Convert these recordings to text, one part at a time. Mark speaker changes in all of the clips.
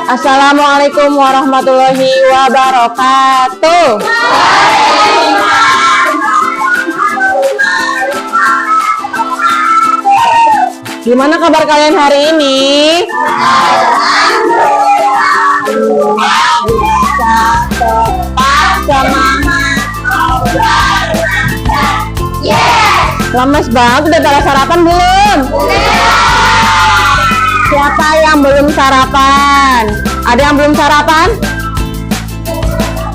Speaker 1: Assalamualaikum warahmatullahi wabarakatuh. Gimana kabar kalian hari ini? Lemes banget, udah pada sarapan belum? Siapa yang belum sarapan? Ada yang belum sarapan?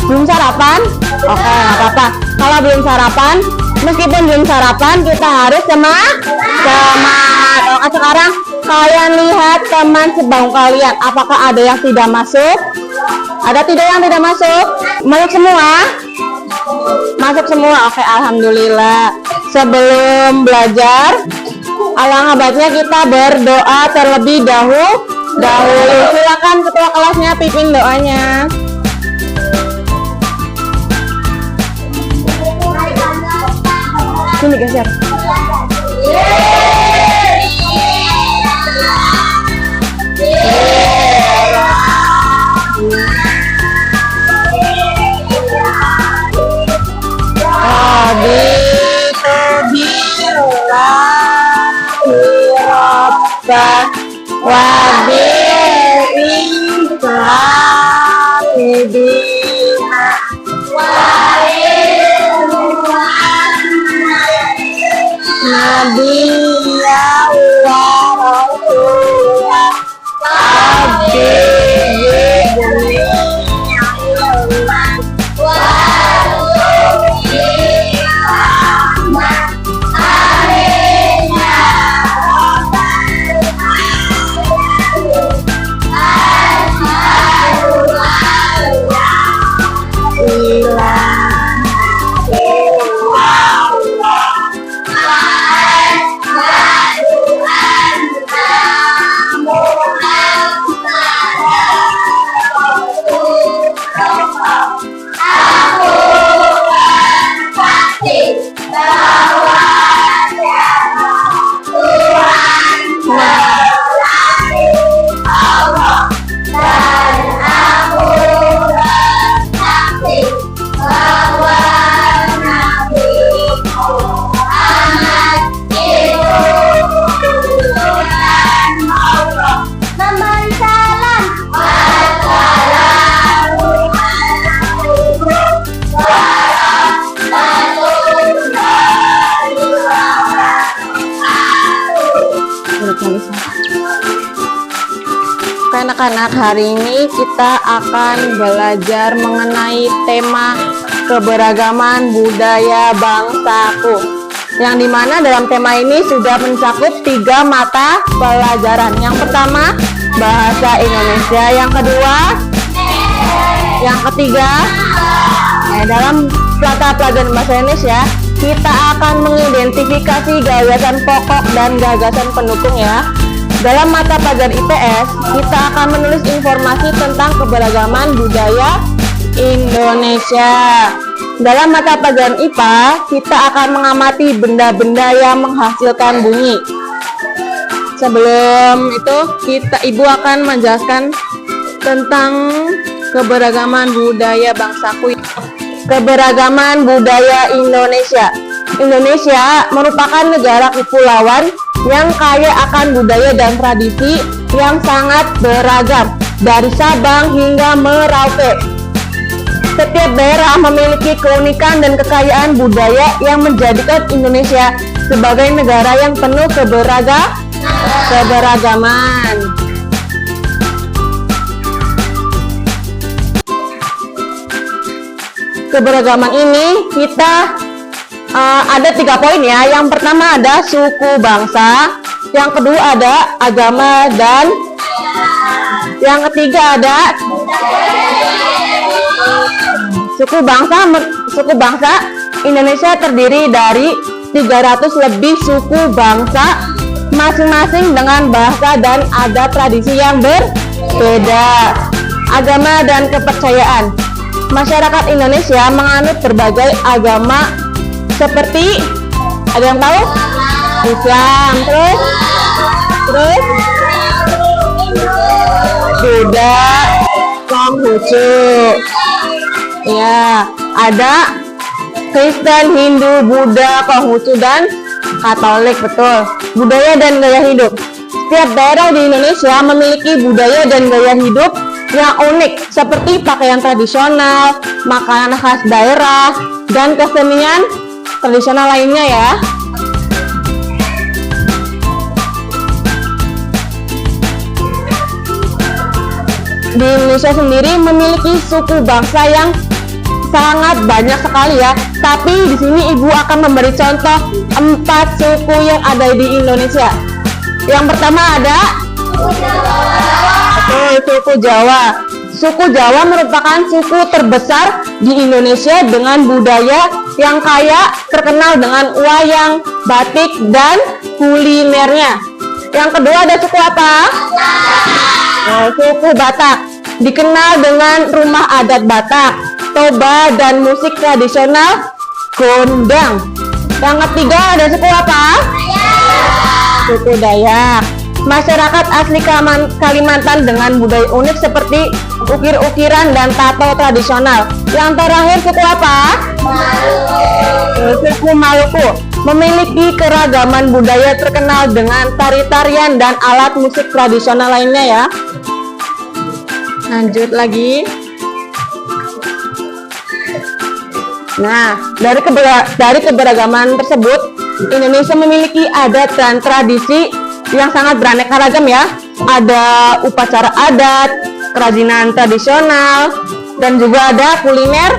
Speaker 1: Belum sarapan? Oke, nggak apa-apa. Kalau belum sarapan, meskipun belum sarapan, kita harus semangat. Oke, sekarang kalian lihat teman sebangku kalian. Apakah ada yang tidak masuk? Ada tidak yang tidak masuk? Masuk semua? Masuk semua. Oke, alhamdulillah. Sebelum belajar, alangkah baiknya kita berdoa terlebih dahulu. Silakan ketua kelasnya pimpin doanya. Sini geser. Anak-anak, hari ini kita akan belajar mengenai tema keberagaman budaya bangsaku, yang dimana dalam tema ini sudah mencakup 3 mata pelajaran. Yang pertama bahasa Indonesia, yang kedua, yang ketiga, dalam mata pelajaran bahasa Indonesia kita akan mengidentifikasi gagasan pokok dan gagasan pendukung ya. Dalam mata pelajaran IPS, kita akan menulis informasi tentang keberagaman budaya Indonesia. Dalam mata pelajaran IPA, kita akan mengamati benda-benda yang menghasilkan bunyi. Sebelum itu, Ibu akan menjelaskan tentang keberagaman budaya bangsaku. Keberagaman budaya Indonesia. Indonesia merupakan negara kepulauan yang kaya akan budaya dan tradisi yang sangat beragam, dari Sabang hingga Merauke. Setiap daerah memiliki keunikan dan kekayaan budaya yang menjadikan Indonesia sebagai negara yang penuh keberagaman. Keberagaman ini kita ada 3 poin ya. Yang pertama ada suku bangsa, yang kedua ada agama, dan yang ketiga ada suku bangsa. Suku bangsa Indonesia terdiri dari 300 lebih suku bangsa, masing-masing dengan bahasa dan adat tradisi yang berbeda. Agama dan kepercayaan. Masyarakat Indonesia menganut berbagai agama seperti, ada yang tahu? Islam, terus Buddha, Konghucu. Ya, ada Kristen, Hindu, Buddha, Konghucu, dan Katolik, betul. Budaya dan gaya hidup. Setiap daerah di Indonesia memiliki budaya dan gaya hidup yang unik, seperti pakaian tradisional, makanan khas daerah, dan kesenian tradisional lainnya ya. Di Indonesia sendiri memiliki suku bangsa yang sangat banyak sekali ya. Tapi di sini Ibu akan memberi contoh 4 suku yang ada di Indonesia. Yang pertama ada suku Jawa. Suku Jawa merupakan suku terbesar di Indonesia dengan budaya yang kaya, terkenal dengan wayang, batik, dan kulinernya. Yang kedua ada suku apa? Suku Batak, dikenal dengan rumah adat Batak, toba, dan musik tradisional gondang. Yang ketiga ada suku apa? Suku Dayak, masyarakat asli Kalimantan dengan budaya unik seperti ukir-ukiran dan tato tradisional. Yang terakhir suku apa? Suku Maluku, memiliki keragaman budaya terkenal dengan tari-tarian dan alat musik tradisional lainnya ya. Lanjut lagi. Nah, dari keberagaman tersebut, Indonesia memiliki adat dan tradisi yang sangat beraneka ragam ya. Ada upacara adat, kerajinan tradisional, dan juga ada kuliner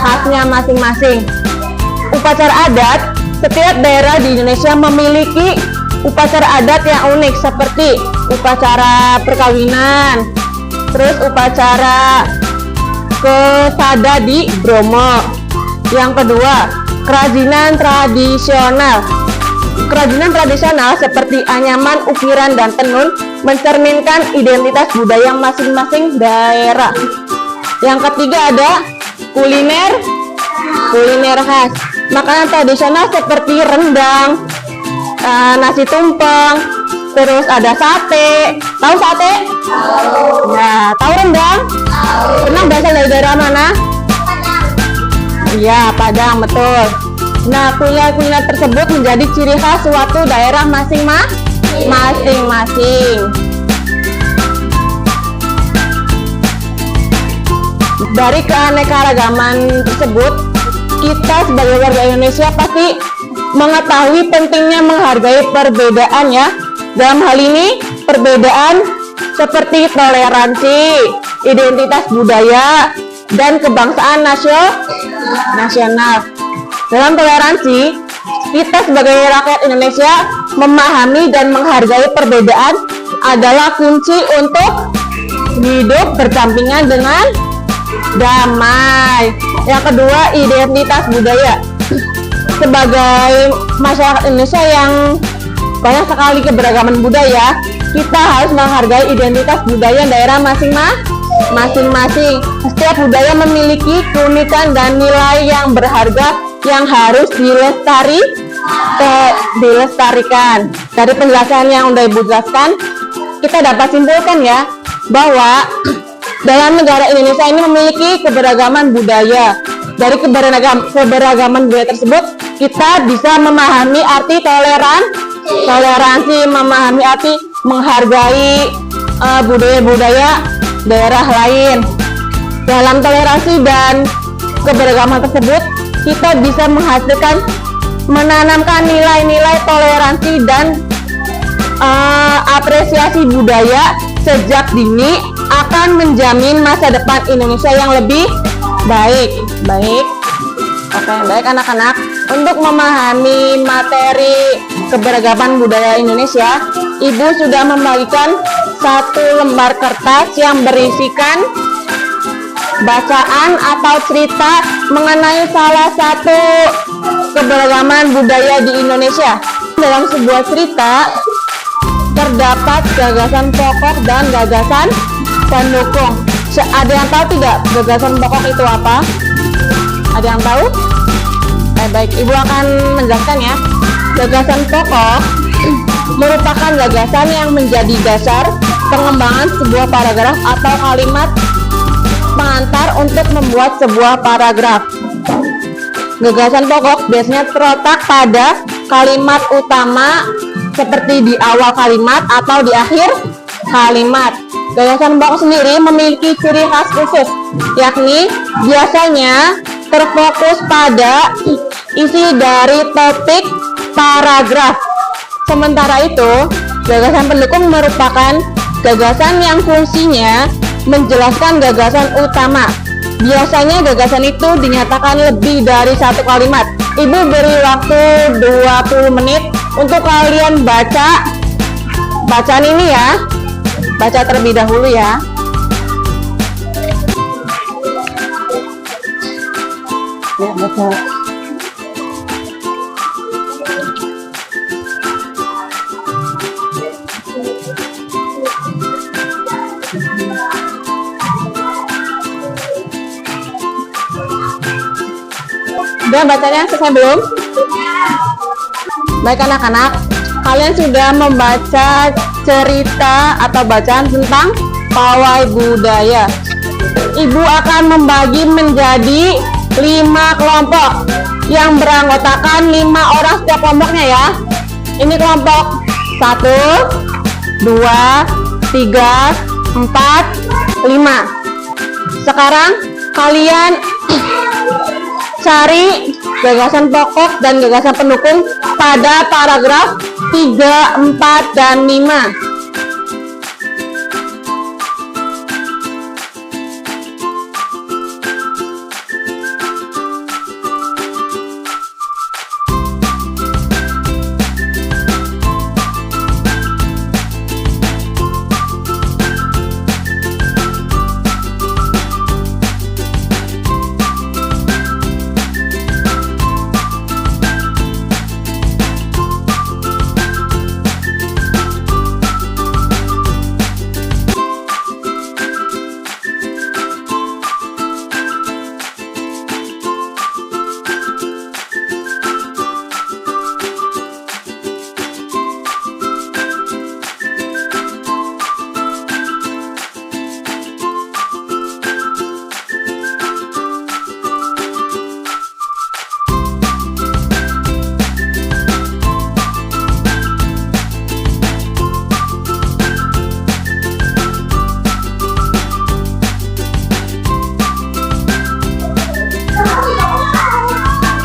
Speaker 1: khasnya masing-masing. Upacara adat, setiap daerah di Indonesia memiliki upacara adat yang unik seperti upacara perkawinan, terus upacara kesada di Bromo. Yang kedua, kerajinan tradisional. Kerajinan tradisional seperti anyaman, ukiran, dan tenun mencerminkan identitas budaya masing-masing daerah. Yang ketiga ada kuliner khas. Makanan tradisional seperti rendang, nasi tumpeng, terus ada sate. Tahu sate? Nah, tahu rendang? Rendang berasal dari daerah mana? Iya, Padang, betul. Nah, kuliner tersebut menjadi ciri khas suatu daerah masing-masing. Dari keanekaragaman tersebut, kita sebagai warga Indonesia pasti mengetahui pentingnya menghargai perbedaan ya. Dalam hal ini, perbedaan seperti toleransi, identitas budaya, dan kebangsaan nasional. Dalam toleransi, kita sebagai rakyat Indonesia memahami dan menghargai perbedaan adalah kunci untuk hidup berdampingan dengan damai. Yang kedua, identitas budaya. Sebagai masyarakat Indonesia yang banyak sekali keberagaman budaya, kita harus menghargai identitas budaya daerah masing-masing. Setiap budaya memiliki keunikan dan nilai yang berharga yang harus dilestarikan. Dari penjelasan yang udah Ibu jelaskan, kita dapat simpulkan ya bahwa dalam negara Indonesia ini memiliki keberagaman budaya. Dari keberagaman budaya tersebut, kita bisa memahami arti toleransi, memahami arti menghargai budaya-budaya daerah lain. Dalam toleransi dan keberagaman tersebut, kita bisa menanamkan nilai-nilai toleransi dan apresiasi budaya sejak dini akan menjamin masa depan Indonesia yang lebih baik. Oke, baik anak-anak. Untuk memahami materi keberagaman budaya Indonesia, Ibu sudah membagikan 1 lembar kertas yang berisikan bacaan atau cerita mengenai salah satu keberagaman budaya di Indonesia. Dalam sebuah cerita terdapat gagasan pokok dan gagasan pendukung. Ada yang tahu tidak gagasan pokok itu apa? Ada yang tahu? Baik, Ibu akan menjelaskan ya. Gagasan pokok merupakan gagasan yang menjadi dasar pengembangan sebuah paragraf atau kalimat pengantar untuk membuat sebuah paragraf. Gagasan pokok biasanya terletak pada kalimat utama seperti di awal kalimat atau di akhir kalimat. Gagasan pokok sendiri memiliki ciri khas khusus, yakni biasanya terfokus pada isi dari topik paragraf. Sementara itu, gagasan pendukung merupakan gagasan yang fungsinya menjelaskan gagasan utama. Biasanya gagasan itu dinyatakan lebih dari satu kalimat. Ibu beri waktu 20 menit untuk kalian baca bacaan ini ya. Baca terlebih dahulu ya. Ya, baca. Udah bacanya selesai belum? Baik anak-anak, kalian sudah membaca cerita atau bacaan tentang pawai budaya. Ibu akan membagi menjadi 5 kelompok yang beranggotakan 5 orang setiap kelompoknya ya. Ini kelompok 1, 2, 3, 4, 5. Sekarang kalian cari gagasan pokok dan gagasan pendukung pada paragraf 3, 4, dan 5.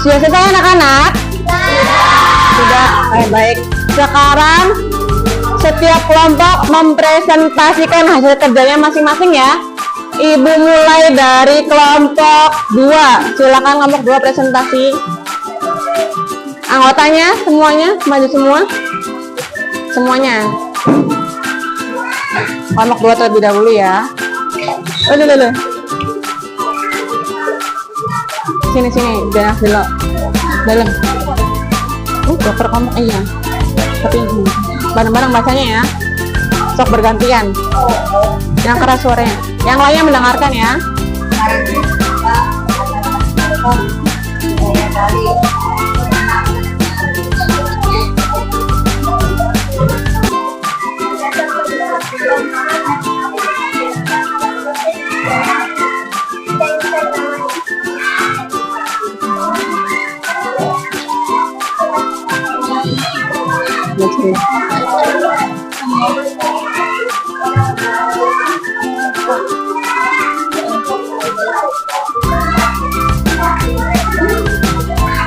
Speaker 1: Sudah selesai anak-anak? Sudah, baik. Sekarang setiap kelompok mempresentasikan hasil kerjanya masing-masing ya. Ibu mulai dari kelompok 2. Silakan kelompok 2 presentasi. Anggotanya semuanya maju semua. Semuanya. Kelompok 2 terlebih dahulu ya. Dulu. Sini jangan dulu dalam dokter kamu iya tapi bareng-bareng bacanya ya, sok bergantian yang keras suaranya, yang lainnya mendengarkan ya.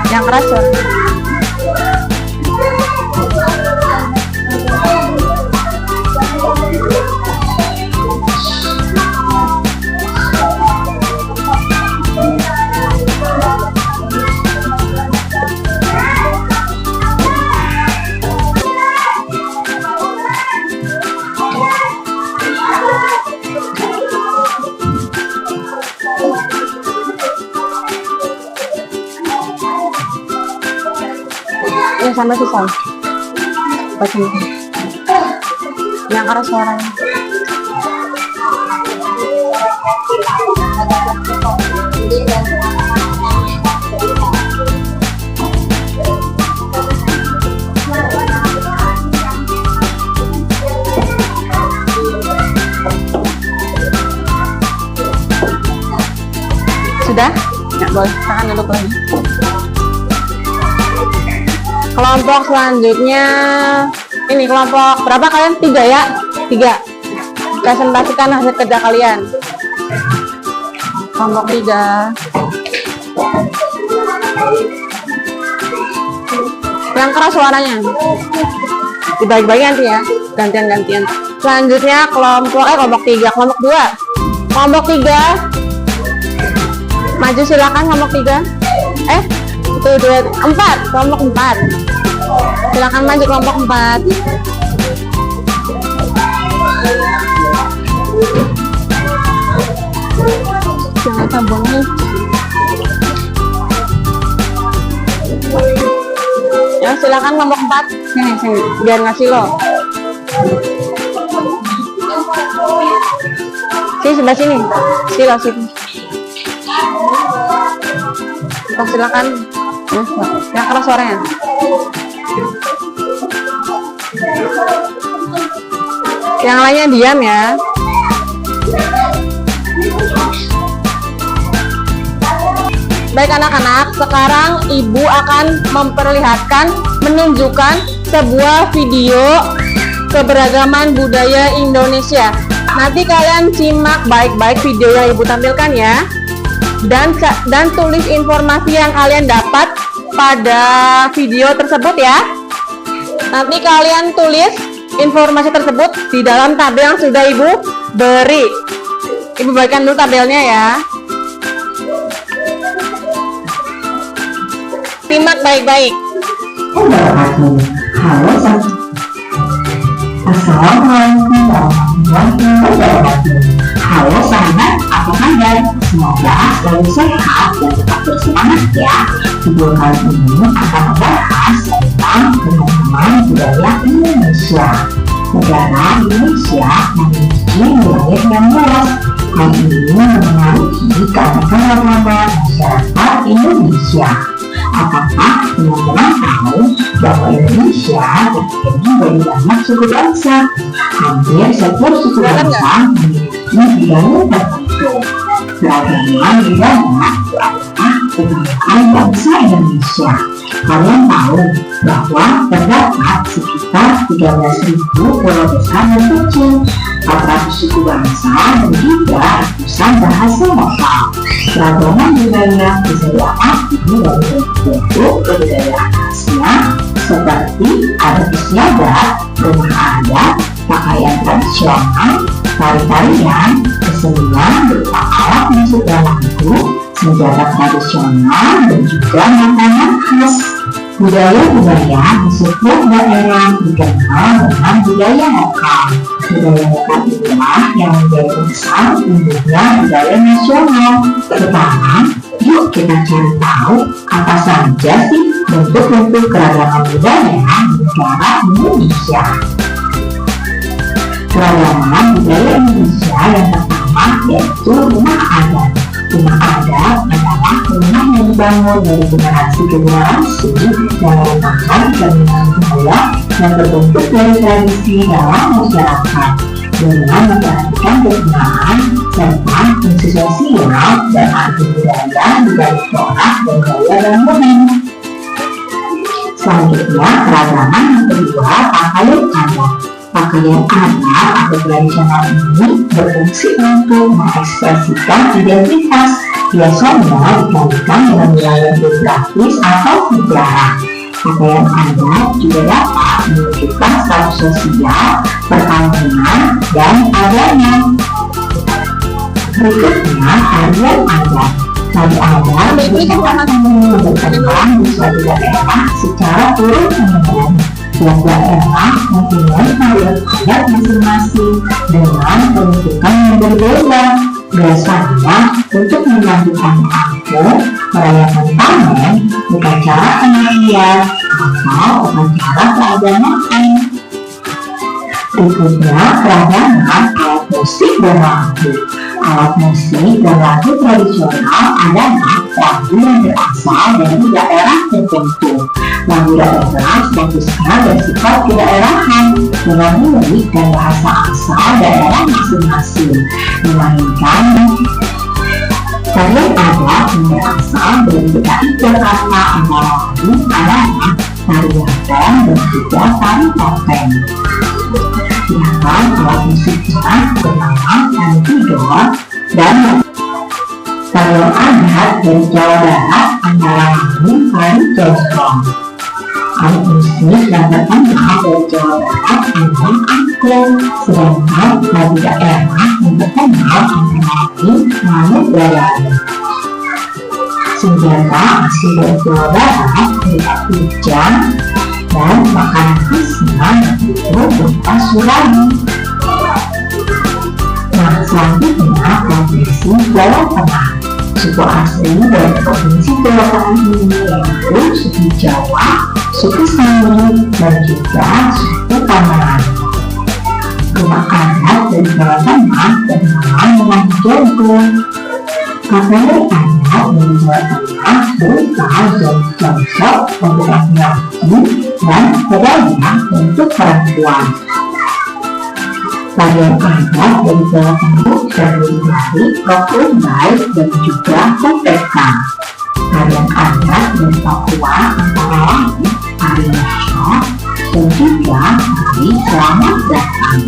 Speaker 1: Yang keras suaranya. Sampai susah baca yang keras suaranya. Sudah? Ya, boleh. Silakan duduk lagi. Kelompok selanjutnya, ini kelompok berapa kalian? 3 ya? 3. Presentasikan hasil kerja kalian. Kelompok 3. Yang keras suaranya. Dibagi-bagi nanti ya, gantian-gantian. Selanjutnya kelompok 3, kelompok 2. Kelompok 3. Maju silakan kelompok 3. 1, 2, 4, kelompok 4. Silakan maju kelompok 4. Jangan tabung nih. Ya, silakan kelompok 4. Sini, biar ngasih lo. Sini, sebelah sini. Sila, sini. Oh, silakan. Yang keras suaranya. Yang lainnya diam ya. Baik anak-anak, sekarang ibu akan menunjukkan sebuah video keberagaman budaya Indonesia. Nanti kalian simak baik-baik video yang ibu tampilkan ya. Dan tulis informasi yang kalian dapat pada video tersebut ya. Nanti kalian tulis informasi tersebut di dalam tabel yang sudah ibu beri. Ibu bagikan dulu tabelnya ya. Simak baik-baik.
Speaker 2: Halo, Assalamualaikum warahmatullahi wabarakatuh. Halo sahabat, apa kabar? Semoga selalu sehat dan tetap bersemangat ya. Video kali ini akan membahas tentang keberagaman budaya Indonesia. Negara Indonesia memiliki wilayah yang luas. Hal ini mempengaruhi keanekaragaman masyarakat Indonesia. Apakah teman-teman tahu bahwa Indonesia terdiri dari banyak suku bangsa? Hampir setiap suku bangsa memiliki budaya tertentu. Beragama budaya adalah kebanggaan bangsa Indonesia. Kalian tahu bahwa terdapat sekitar 13.000 pulau besar dan kecil, 400 suku bangsa dan juga ratusan bahasa lokal. Keragaman budaya bisa diamati dari bentuk kebudayaan khasnya seperti adat istiadat, rumah adat, pakaian tradisional, tari-tarian, kesenian berupa alat musik dan lagu, senjata tradisional, dan juga makanan khas. Budaya-budaya di setiap daerah dikenal dengan budaya lokal. Budaya lokal inilah yang menjadi besar tumbuhnya budaya nasional. Sekarang, yuk kita cari tahu apa saja sih bentuk-bentuk keragaman budaya di negara Indonesia. Keragaman budaya Indonesia yang pertama yaitu rumah adat. Rumah adat adalah rumah yang dibangun dari generasi ke generasi dan merupakan bangunan budaya yang terbentuk dari tradisi dalam masyarakat dengan memperhatikan kegunaan serta fungsi sosial dan arti budaya di balik corak dan gaya bangunan. Selanjutnya, keragaman yang kedua, pakaian adat. Pakaian adat atau tradisional ini berfungsi untuk mengekspresikan identitas, biasanya dikaitkan dengan wilayah geografis atau sejarah. Pakaian adat juga dapat menunjukkan status sosial, perkawinan, dan agama. Berikutnya, tarian adat. Tari adat merupakan seni berkembang di suatu daerah secara turun-temurun. Tiap daerah mempunyai tarian adat masing-masing dengan bentukan yang berbeda. Biasanya untuk menyambutkan angpau, merayakan panen, upacara kematian, atau upacara keagamaan. Berikutnya, keragaman alat musik dan lagu. Alat musik dan lagu tradisional adalah lagu yang berasal dari daerah tertentu. Lagu daerah bagusnya bersifat kedaerahan dengan lirik dan bahasa asal daerah masing-masing, melainkan Tarian adat yang berasal dari DKI Jakarta antara lain adalah tarian pon dan juga tari topeng. Sedangkan alat musiknya bernama santidor dan tarian adat dari Jawa Barat antara lain tari jonggrong. Alat musik yang terkenal dari Jawa Barat adalah angklung, sedangkan dari daerah yang terkenal antara lain Manuk Bayani. Senjata asli dari Jawa Barat berupa kujang dan makanan khasnya yaitu berupa surami. Nah, selanjutnya provinsi Jawa Tengah. Suku asli dari provinsi Jawa Tengah ini yaitu suku Jawa, suku Sangir, dan juga suku Paman. Rumah adat dari Jawa Tengah bernama Rumah Jogo. Pakaian adat dari Jawa Tengah berupa jonggrong untuk laki-laki dan kebaya untuk perempuan. Tarian adat dari Jawa Tengah terdiri dari Rokumbai dan juga Kopeka. Tarian adat dari Papua antara lain tarian Syok dan juga tari Selamat Datang.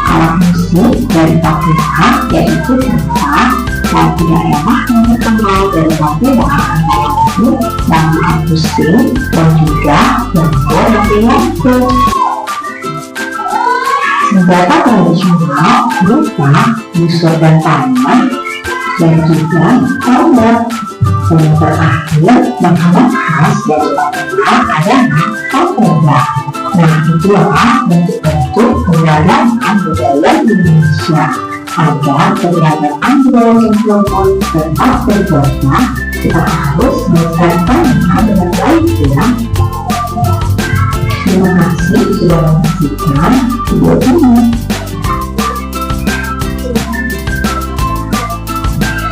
Speaker 2: Alat musik dari Papua yaitu gitar, dan daerah yang terkenal dari Papua antara lain gamelan pusing dan juga bambu dan biyangku. Senjata tradisional berupa busur dan panah dan juga tombak. Dan yang terakhir, makanan khas dari Papua adalah tombak. Nah, itulah bentuk-bentuk keragaman budaya Indonesia agar keragaman budaya Tiongkok tetap terjaga. Kita harus melestarikannya dengan baik ya. Terima kasih sudah menyaksikan video ini.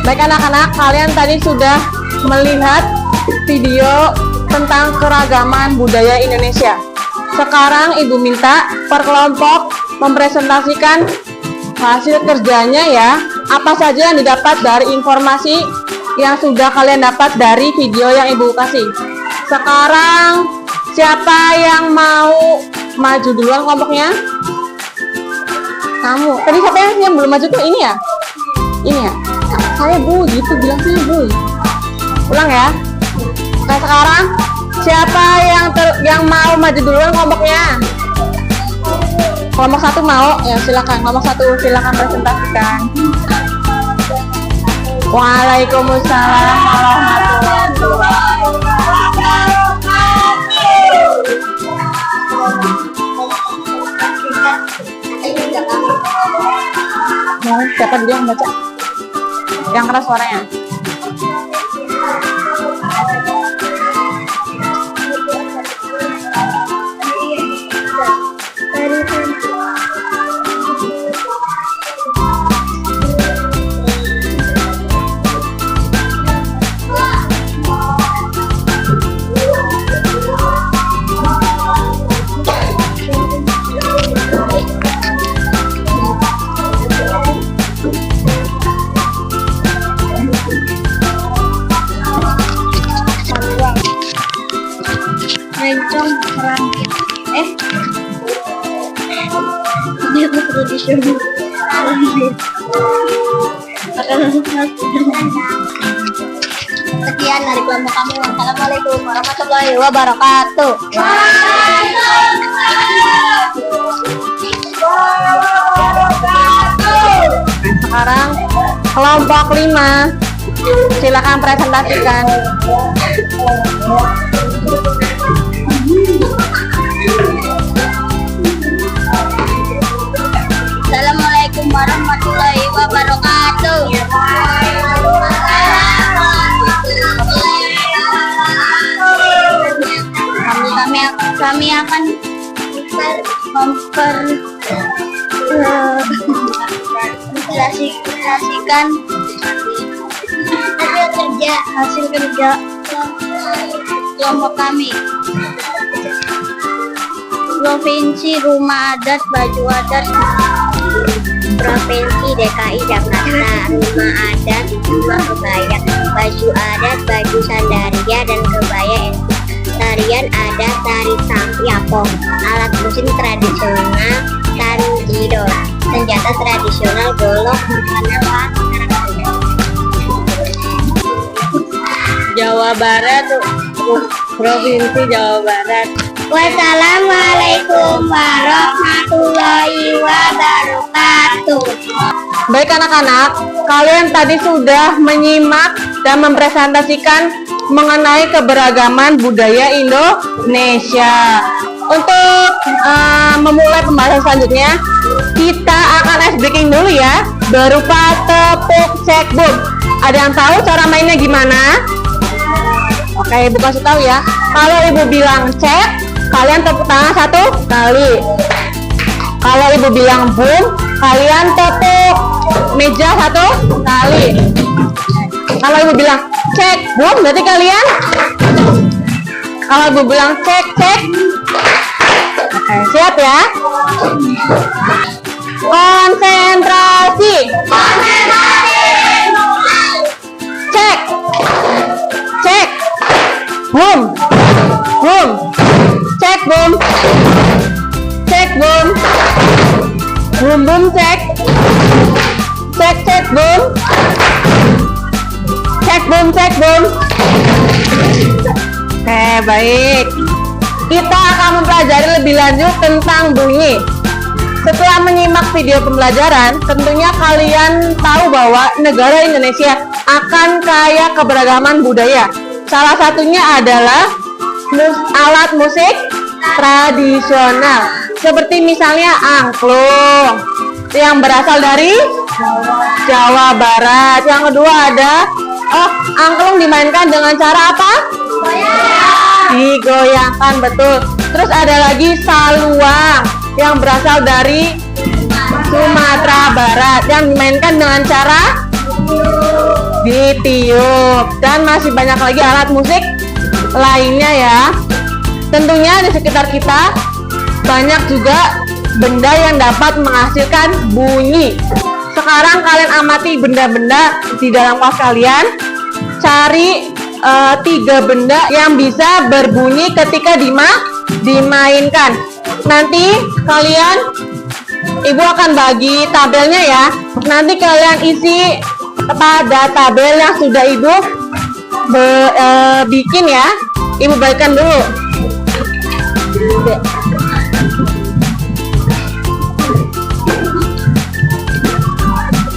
Speaker 1: Baik anak-anak, kalian tadi sudah melihat video tentang keragaman budaya Indonesia. Sekarang Ibu minta per kelompok mempresentasikan hasil kerjanya ya. Apa saja yang didapat dari informasi yang sudah kalian dapat dari video yang Ibu kasih. Sekarang siapa yang mau maju duluan kelompoknya? Kamu. Tadi siapa yang belum maju tuh? Ini ya? Ini ya? Saya Bu, gitu bilang sih Bu. Ulang ya. Nah sekarang siapa yang mau maju duluan kelompoknya? Kelompok 1 mau? Ya silakan. Kelompok 1 silakan presentasikan. Waalaikumsalam warahmatullahi wabarakatuh. Siapa dulu yang baca? Yang keras suaranya.
Speaker 3: Rencong rangkit dia tradisional sekian dari kelompok kami. Wassalamualaikum warahmatullahi wabarakatuh.
Speaker 1: Sekarang kelompok 5 silakan presentasikan.
Speaker 3: Assalamualaikum warahmatullahi wabarakatuh. Kami akan mempresentasikan hasil kerja kelompok kami. Provinsi Rumah Adat Baju Adat Provinsi DKI Jakarta. Rumah adat, rumah kebaya, baju adat, baju sandaria dan kebaya etnik. Tarian adat, tari sampyapong. Alat musik tradisional, tanjidor. Senjata tradisional, golok, makanan khas
Speaker 1: Jawa Barat, Provinsi Jawa Barat.
Speaker 3: Wassalamualaikum warahmatullahi wabarakatuh.
Speaker 1: Baik anak-anak, kalian tadi sudah menyimak dan mempresentasikan mengenai keberagaman budaya Indonesia. Untuk memulai pembahasan selanjutnya, kita akan ice breaking dulu ya, berupa tepuk cekbum. Ada yang tahu cara mainnya gimana? Oke, Ibu kasih tahu ya. Kalau Ibu bilang cek, kalian tepuk tangan 1 kali. Kalau Ibu bilang boom, kalian tepuk meja 1 kali. Kalau Ibu bilang cek boom, berarti kalian. Kalau Ibu bilang cek cek. Oke, siap ya. Konsentrasi. Cek. Cek. Boom. Boom. Cek boom. Cek boom. Boom boom cek. Cek cek boom. Cek boom cek boom. Oke, baik. Kita akan mempelajari lebih lanjut tentang bunyi. Setelah menyimak video pembelajaran, tentunya kalian tahu bahwa negara Indonesia akan kaya keberagaman budaya. Salah satunya adalah alat musik tradisional, seperti misalnya angklung yang berasal dari Jawa Barat. Yang kedua ada angklung dimainkan dengan cara apa? Digoyangkan, betul. Terus ada lagi saluang yang berasal dari Sumatera Barat yang dimainkan dengan cara ditiup. Dan masih banyak lagi alat musik lainnya ya. Tentunya di sekitar kita banyak juga benda yang dapat menghasilkan bunyi. Sekarang kalian amati benda-benda di dalam kelas kalian. Cari 3 benda yang bisa berbunyi ketika dimainkan. Nanti kalian, Ibu akan bagi tabelnya ya. Nanti kalian isi pada tabel yang sudah Ibu bikin ya. Ibu bagikan dulu.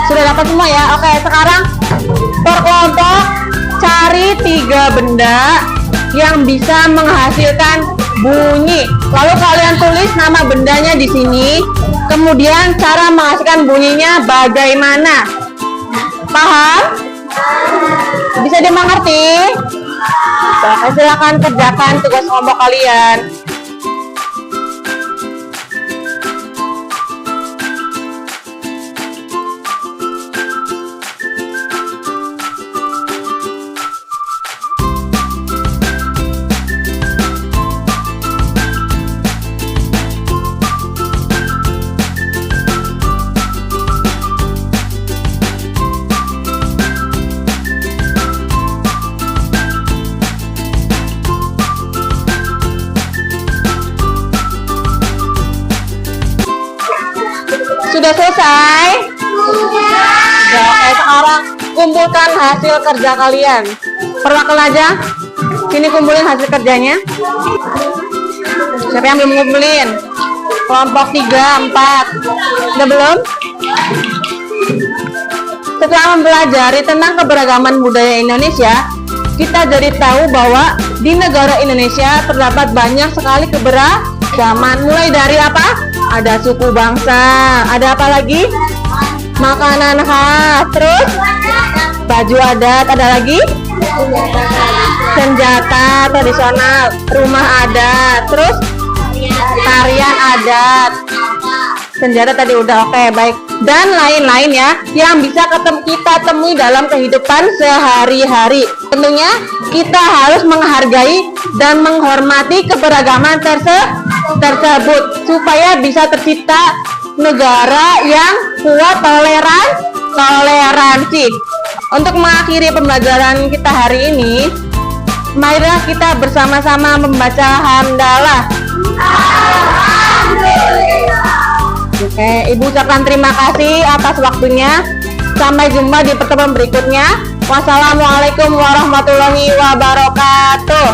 Speaker 1: Sudah dapat semua ya? Oke, sekarang per kelompok cari 3 benda yang bisa menghasilkan bunyi. Lalu kalian tulis nama bendanya di sini. Kemudian cara menghasilkan bunyinya bagaimana? Paham? Bisa dimengerti? Oke, silakan kerjakan tugas kelompok kalian. Sudah selesai? Ya, oke, sekarang kumpulkan hasil kerja kalian. Perwakilan aja. Sini kumpulin hasil kerjanya. Siapa yang belum ngumpulin? Kelompok 3, 4. Udah belum? Setelah mempelajari tentang keberagaman budaya Indonesia, kita jadi tahu bahwa di negara Indonesia terdapat banyak sekali keberagaman. Mulai dari apa? Ada suku bangsa, ada apa lagi? Makanan khas, terus baju adat, ada lagi? Senjata tradisional, rumah adat, terus tarian adat, senjata tadi udah, oke, baik. Dan lain-lain ya, yang bisa kita temui dalam kehidupan sehari-hari. Tentunya kita harus menghargai dan menghormati keberagaman tersebut supaya bisa tercipta negara yang kuat toleransi. Untuk mengakhiri pembelajaran kita hari ini, marilah kita bersama-sama membaca hamdalah. Oke, Ibu ucapkan terima kasih atas waktunya. Sampai jumpa di pertemuan berikutnya. Wassalamualaikum warahmatullahi wabarakatuh.